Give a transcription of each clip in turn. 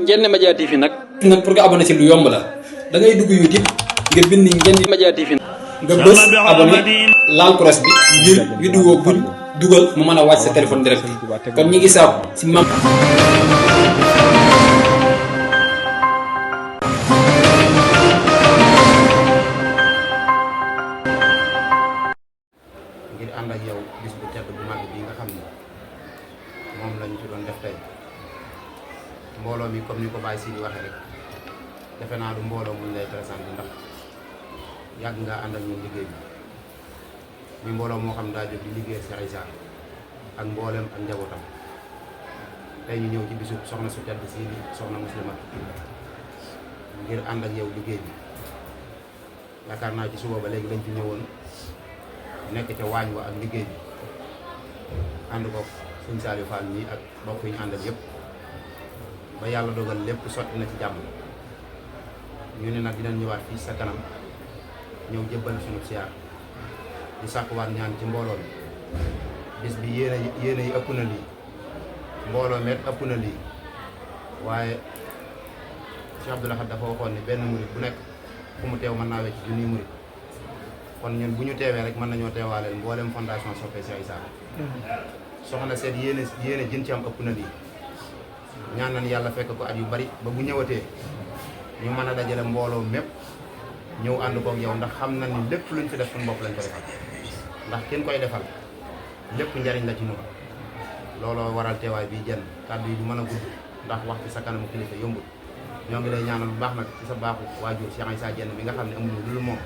Ndiéné Média TV nag pour nga abonné ci lu yomb la da ngay dugg YouTube nga bind Ndiéné Média TV nga bës abonné laal cloche bi ngir vidéo buñ dugal mu mën a wàcc sa téléphone direct kon ñi ngi saabu ci mam ngir ànd ak yow bis bu tedd bu mag bi nga xam ne moom lañu ci doon def tey mbooloo mi comme ni ko Baye Sidi waxee rek defe naa du mbooloo muñ lay présenté ndax yàgg nga ànd ak ñun liggéey bi mi mbooloo moo xam daa jóg di liggéey Cheikh Issa ak mbooleem ak njabootam tey ñu ñëw ci bisu soxna su tedd si soxna muslimat ngir ànd ak yow liggéey bi yaakaar naa ci suba ba léegi lañ fi ñëwoon nekk ca waañ wa ak liggéey bi ànd ko suñ Saliou Fall ñii ak mbokk yi ñu àndal yëpp ba yàlla dogal lépp sotti na ci jàmm ñu ne nag dinañ ñëwaat fii sa kanam ñëw jébbal sunu siyaar di sàkkuwaat ñaan ci mbooloo mi bis bi yéene yi ëpp na lii mbooloo met ëpp na lii waaye Cheikh Abdou Lahad dafa waxoon ne benn murit bu nekk fu mu teew mën naa wecc junniy murit kon ñun bu ñu teewee rek mën nañoo teewaaleel mboolem fondation Soppe Cheikh Issa soxna seet yéene jën ci am ëpp na lii ñaan nañ yàlla fekk ko at yu bari ba bu ñëwatee ñu mën a dajale mbooloo mépp ñëw ànd koog yow ndax xam na ni lépp luñ fi def suñu bopp lañ ko defal ndax kenn koy defal lépp njariñ la ci ñun looloo waral teewaay bi jenn kàddu yi du mën a gudd ndax wax ci sa kanamu kilifa yombul ñoo ngi lay ñaanal bu baax nag ci sa baaxu waajur Cheikh Issa jenn bi nga xam ne amuñu lu moom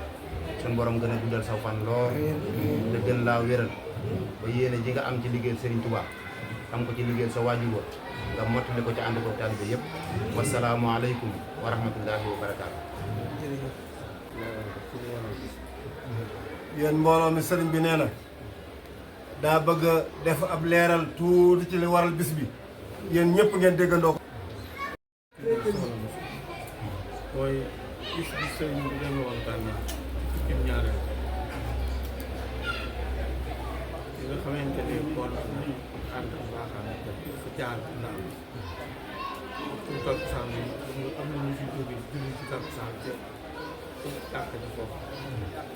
suñu borom gën a guddal saw fan lool te gën laa wéral ba yéene ji nga am ci liggéeyal Serigne Touba am ko ci liggéeyal sa waajur nga mottali ko ci ànd ko taalibe yëpp wasalaamu aleykum wa rahmatullahi wa barakaatu. yéen mbooloo mi sëriñ bi nee na daa bëgg a def ab leeral tuuti ci li waral bis bi yéen ñëpp ngeen déggandoo ko. mooy bis bi sëriñ bi dañu woon tànn ci ñaareel li nga xamante ne kon ànd baaxaan dafa jaar ndaam pour takkusaan bi am na ñu fi jóge julli ci takkusaan te tàkk ci foofu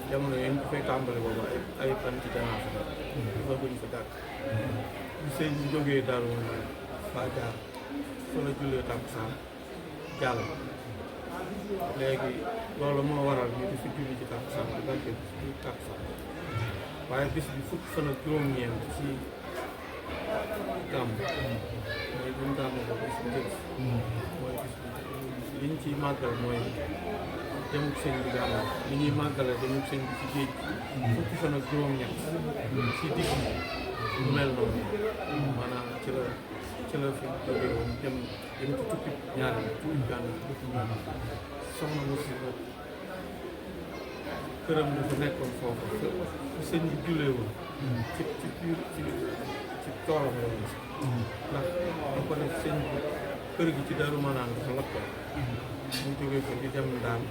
jamono yooyu ñu fay tàmbali boobu ay fan ci gannaaw fa dafa guñ fa tàkk bi sëñ bi jógee daal woon fa jaar fa la jullee takkusaan jàll léegi loolu moo waral ñu di fi julli ci takkusaan bi barke ci takkusaan waaye bis bi fukki fan ak juróom-ñeent ci gàmm mooy buñ gàmm ko bis bu njëkk mooy bis bi liñ ciy màggal mooy demuk sëñ bi gàmm li ñuy màggale demuk sëñ bi ci géej fukki fan ak juróom-ñett ci digg lu mel noonu maanaam ci la fi jóge woon dem ci tukki ñaari tukki gàmm soxna mosi nag këram dafa nekkoon foofu fu sëñ bi jullee woon ci toolam la woon ndax da ko def sëñ bi kër gi ci Daaru Manaan dafa lakkoon mu jógee ko di dem ndaam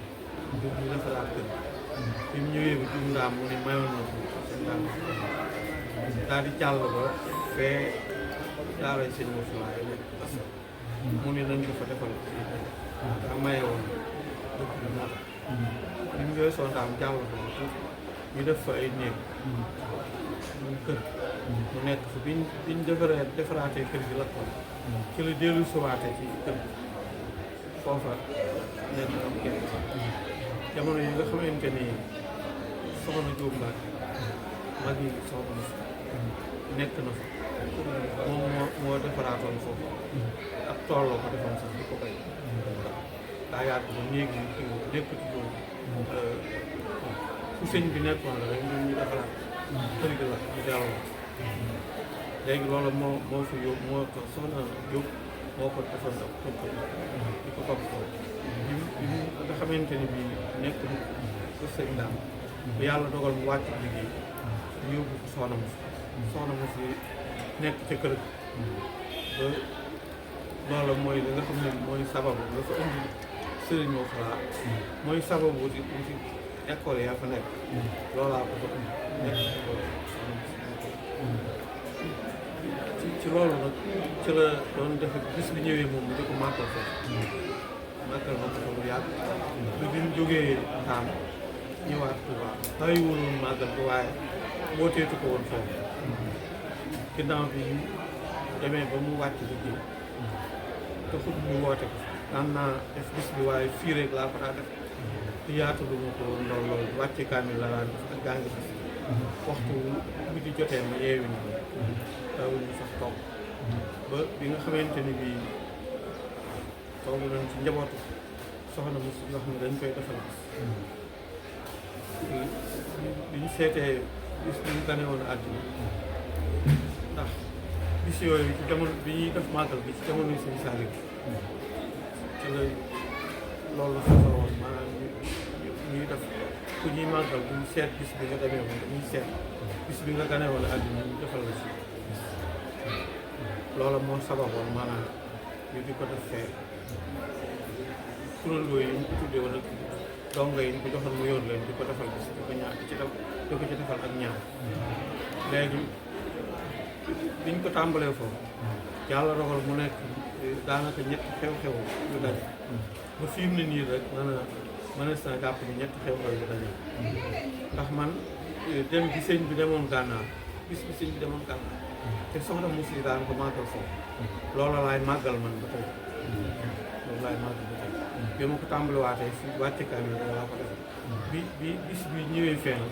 ñu defaraat kër bi mu ñëwee bi jub ndaam mu ne mayoon na ko ndaam daal di jàll ba fee daaray sëñ Moussa yi nekk mu ne nañ ko fa defal daa maye woon dëkk bi moo tax li mu weesoo ndaam jàll ko ñu def fa ay néeg muy kër mu nekk fa biñ defaraatee kër gi lakkoon ci la dellu suwaatee ci kër gi foofa nekk am kenn jamono yi nga xamante ni soxna Jóob Mbaat mag yi soxna nekk na fa moom moo defaraatoon foofu ab tool la ko defoon sax di ko bay daa yaatu ba néeg yi nekk ci loolu fu sëñ bi nekkoon la rek ñun ñu defaraat kër gi la ñu delloo léegi loolu moo fi yóbbu moo ko soxna Jóob moo ko defoon ak ko di ko topp bi nga xamante ni bii nekk ko sëñ daam bu yàlla dogal mu wàcc liggéey ñu yóbbu ko soxna ma si nekk ca kër ba loolu mooy li nga xam ne mooy sababu la fa indi sëriñ moo xalaat mooy sababu ci école yaa fa nekk loolaa ko fa indi nekk ci loolu nag ci la doon def bis bi ñëwee moom mu di ko màggal foofu màggal na ko lu yàgg bi mu jógee Ndaam ñëwaat Tuubaa bàyyiwul woon màggal ko waaye wooteetu ko woon foofu ginnaaw bi ñu demee ba mu wàcc liggéey te xut ñu woote ko daan naa def bis bi waaye fii rek laa ko daa def te yaatu lu ma ko woon lool wàcce kaamil la daan def ak gaa ngi bis waxtu bi di jotee ma yeewi ñu daw ñu sax toog ba bi nga xamante ni bii toog nañ ci njabootu soxna mu nga xam ne dañ koy defal bis bi ñu seetee bis bi ñu gane woon àddina ndax bis yooyu ci jamono bi ñuy def màggal bi ci jamono yi Sëñ Saaliw ci la loolu sosoo woon maanaam ñuy def ku ñuy màggal bu ñu seet bis bi nga demee woon dañuy seet bis bi nga gane woon àddina ñu defal la si loola moo sababoon maanaam ñu di ko def fee turandoo yi ñu ko tuddee woon ak dongo yi ñu ko joxoon mu yoon leen di ko defal bis di ko ñaar di ko ci defal ak ñaar léegi biñ ko tàmbalee foofu yàlla dogal mu nekk daanaka ñetti xew-xew yu daje ba fi mu ne nii rek mënees na jàpp ni ñetti xew-xew yu daje ndax man dem bi sëñ bi demoon gànnaar bis bi sëñ bi demoon gànnaar te soxna Moussa yi daan ko màggal foofu loola laay màggal man ba tey loolu laay màggal ba tey bi ma ko tàmbaliwaatee fi wàcce kaamil bi laa ko def bi bis bi ñëwee fenn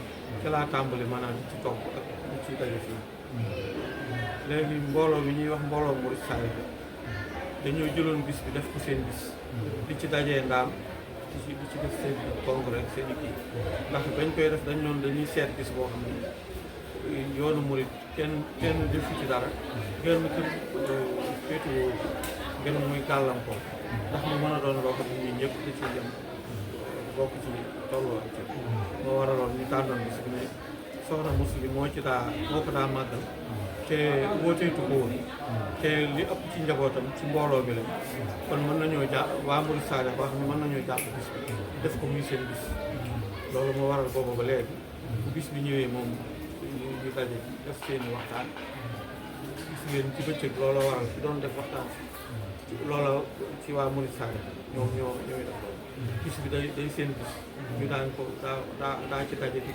ci laa tàmbali maanaam ci topp ak ñu ciy daje fii léegi mbooloo mi ñuy wax mbooloo Murid Saadix dañoo jëloon bis bi def ko seen bis di ci dajee Ndaam di ci def seen congrès seen i kii ndax bañ koy def dañ noonu dañuy seet bis boo xam ne yoonu murid kenn defu ci dara gën kër féetuwoo gën muy gàllankoor ndax mu mën a doon loo xam ne ñun ñëpp da ciy jëm bokk ci tolloo ci moo waraloon ñu tànnoon bis bi ne soxna Muslim moo ko daa màggal te wooteetu ko woon te li ëpp ci njabootam ci mbooloo bi lañ kon mën nañoo jàpp waa Murid Saadix wax ne mën nañoo jàpp bis bi def ko muy seen bis loolu moo waral boobu ba léegi bu bis bi ñëwee moom ñu daje def seeni waxtaan gis ngeen ci bëccëg loola waral fi doon def waxtaan si loola ci waa Murid Saadix ñoom ñooy def loolu bis bi day seen bis ñu daan ko daa ci daje di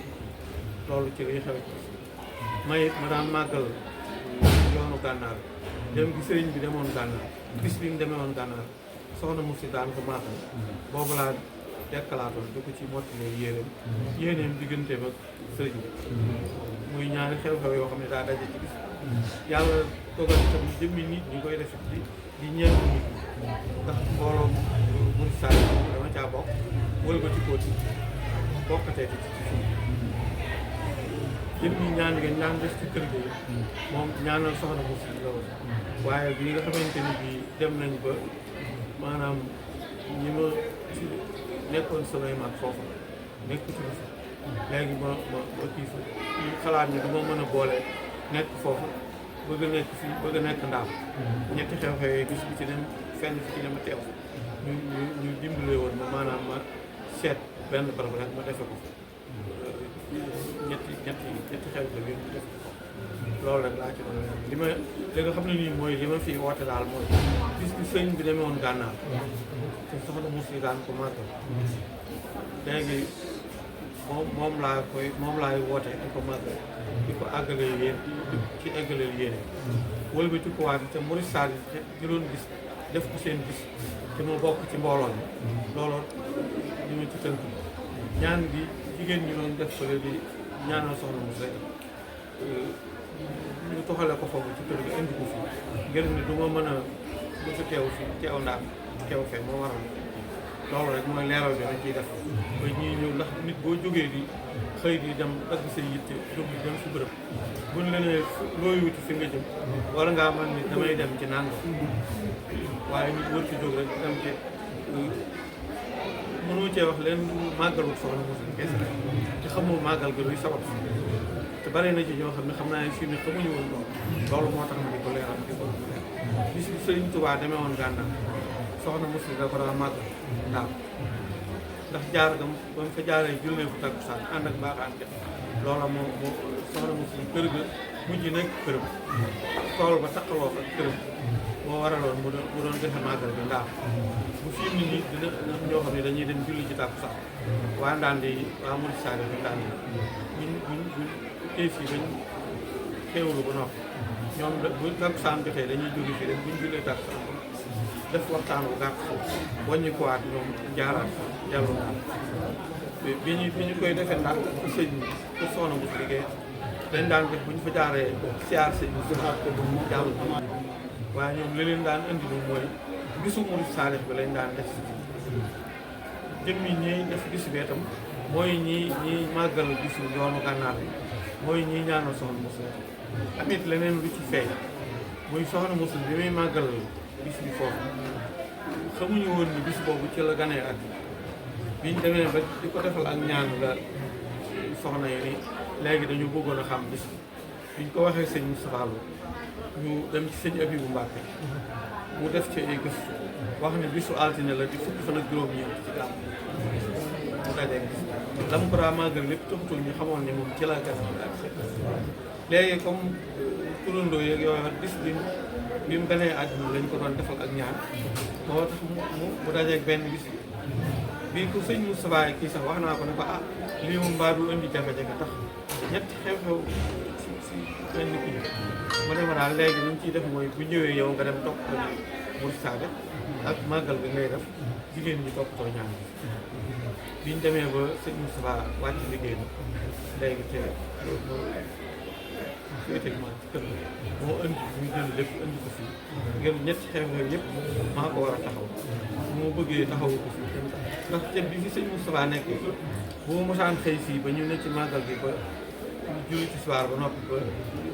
loolu ci liy xew may ma daan màggal yoonu gànnaar dem gi sëriñ bi demoon gànnaar bis bi mu demee woon gànnaar soxna Moussa daan ko màggal boobu laa dekkalaatoon di ko ci mottalee yéeneem diggante ba sëriñ bi muy ñaari xew-xew yoo xam ne daa daje ci bis yàlla dogal itam jëmmi nit ñi koy def di ñeent nit ndax mbooloo Murid Saadix dama caa bokk wël ba ci kóoti bokkatee ci fii jëmmi ñaan ngeen ñaan def ci kër gi moom ñaanal soxna Moussa la woon waaye bi nga xamante ni bii dem nañ ba maanaam ñi ma ci nekkoon samay mag foofu nekk ci fa léegi ma kii fa ñu xalaat ni dama mën a boole nekk foofu bëgg a nekk fii bëgg a nekk Ndaam ñetti xew-xew yooyu bis bi ci dem fenn fi ci dem teew ñu dimbale woon ma maanaam ma seet benn barab rek ma defe ko ñetti xew-xew yooyu ñu def ko loolu rek laa ci doon li nga xam ne nii mooy li ma fii woote daal mooy bis bi sëñ bi demee woon gànnaar te soxna Moussa daan ko màggal léegi moom laay woote di ko màggal di ko àggaleel yéen ci àggaleel yéene wëlbati ko waat te Murid Saadix jëloon bis def ko seen bis te mu bokk ci mbooloo mi looloo li ma ci tënk ñaan gi jigéen ñi doon def fële di ñaanal soxna Moussa ñu toxale ko foofu ci kër gi indi ko fii ngir ne du ma mën a du fi teew Ndaam teew fee moo waral loolu rek mooy leeral bi ma ciy def ba ñuy ñëw ndax nit boo jógee di xëy di dem dagg say yitte jóg di dem si bërëb buñ la nee looy wuti fi nga jëm war ngaa man ni damay dem ci nangam waaye nit wër ci jóg rek dem ci mënoo cee wax leen màggalul soxna Moussa kese rek te xamoo màggal ga luy sabab te bare na ci ñoo xam ne xam naa ne fii ne xamuñu woon loolu moo tax ma di ko leeral di ko leeral bis bi Sëriñ Tuubaa demee woon gànnaar soxna Moussa da ko daa màggal Ndaam ndax jaar ga ba mu fa jaaree jullee fu takkusaan ànd ak baaxaan def loola moo soxna Moussa kër ga mujj nekk këram tool ba takkaloo ak këram moo waraloon mu doon defe màggal bi ndaam bu fi nit ñi dina am ñoo xam ne dañuy dem julli ci tàkku sax waa Ndande yi waa Mouride Sall bi Ndande yi buñ tey fii bañ xéewlu ba noppi ñoom bu takkusaan jotee dañuy jóge fii rek buñ jullee takkusaan def waxtaan bu gàtt foofu wàññi ko waat ñoom jaaraat jàllu naan bi ñu koy defee ndax ku sëñ ku soxna bu liggéey dañ daan def bu ñu fa jaaree siyaar sëñ bi joxaat ko ba mu jàll waaye ñoom li leen daan indi moom mooy bisu Mouride Sall bi lañ daan def jëmmi ñiy def bis bi itam mooy ñi màggal bisu yoonu gànnaar bi mooy ñi ñaanal soxna Moussa amit leneen lu ci feeñ muy soxna Moussa bi muy màggal bis bi foofu xamuñu woon ni bis boobu ci la ganee at biñ demee ba di ko defal ak ñaan la soxna yi ni léegi dañu bëggoon a xam bis biñ ko waxee sëñ Moustapha Lo ñu dem ci sëñ Abibou Mbacke mu def ci ay gëstu wax ne bisu altine la di fukki fan ak juróom-ñeent ci gàmm mu dajee gis lam ko daa màggal lépp taxutul ñu xamoon ne moom ci la gan ak léegi comme turandoo yeeg yooyu bis bi mu ganee àdduna lañ ko doon defal ak ñaan moo tax mu dajeeg benn bis bi ko sëñ Moustapha kii sax wax naa ko ne ko lii moom mbaa du indi jafe-jafe tax ñetti xew-xew si benn kii mu ne ma daal léegi li ñu ciy def mooy bu ñëwee yow nga dem topp ko ni Mouride Sall ak màggal bi ngay def jigéen ñi toppatoo ñaan bi ñu demee ba sëñ Moustapha wàcc liggéey na léegi te effectivement ci kër moo indi ñu jël lépp indi ko fii ngir ñetti xew-xew yëpp maa ko war a taxaw moo bëggee taxawu ko fii ndax te bi fi sëñ Moustapha nekk boo mosaan xëy fii ba ñu ne ci màggal gi ba julli ci soir ba noppi ba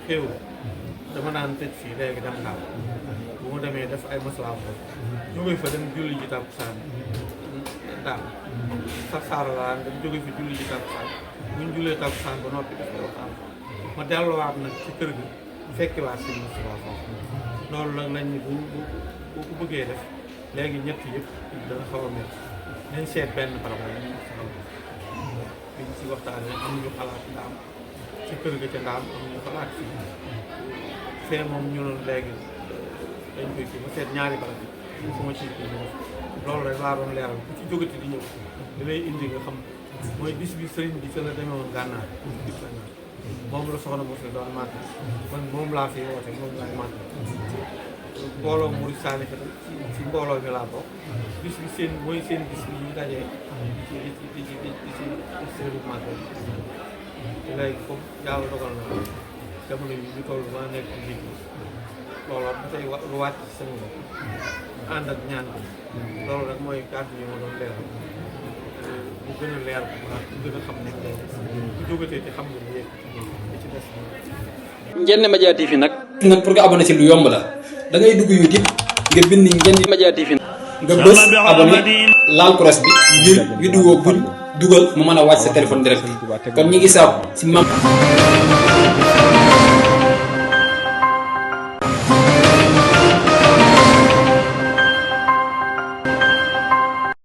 xéewlu dama daan tëj fii léegi dem daal bu ma demee def ay maslaa ko jóge fa dem julli ji takkusaan daal sax saara la dem jóge fi julli ji takkusaan bu ñu jullee takkusaan ba noppi def ay waxtaan ma delluwaat nag ci kër gi fekkiwaat sëñ Moustapha foofu loolu nag lañ bu ko bëggee def léegi ñett yëpp dana xaw a métti nañ seet benn barab la ñu biñ si waxtaanee am ñu xalaat ndaam ci kër ga ca ndaam am ñu xalaat fii fee moom ñu noonu léegi dañ koy kii ma seet ñaari barab yi su ma ci loolu rek laa doon leeral ku ci jógati di ñëw li lay indi nga xam mooy bis bi sëriñ bi fa la demee woon gànnaar moom la soxna Moussa doon màgg man moom laa fi woote moom laay màgg mbooloo Mouride Sall ci mbooloo mi laa bokk bis bi seen mooy seen bis bi ñu dajee di ci seenu màgg te léegi comme yàlla dogal na jamono yi ñu toll maa nekk ci njiit looloo ba tey lu wàcc ci sama bopp ànd ak ñaan bi loolu rek mooy kàddu yi ma doon leeral bu gën a leer bu baax bu gën a xam ne bu jógatee ci xam nga ni yéeg li ci des Ndiéné Média TV nag pour nga abonné ci lu yomb la da ngay dugg YouTube nga bind Ndiéné Média TV nga bës abonné laal cloche bi ngir vidéo buñ dugal mu mën a wàcc sa téléphone direct comme ñi ngi saabu ci mam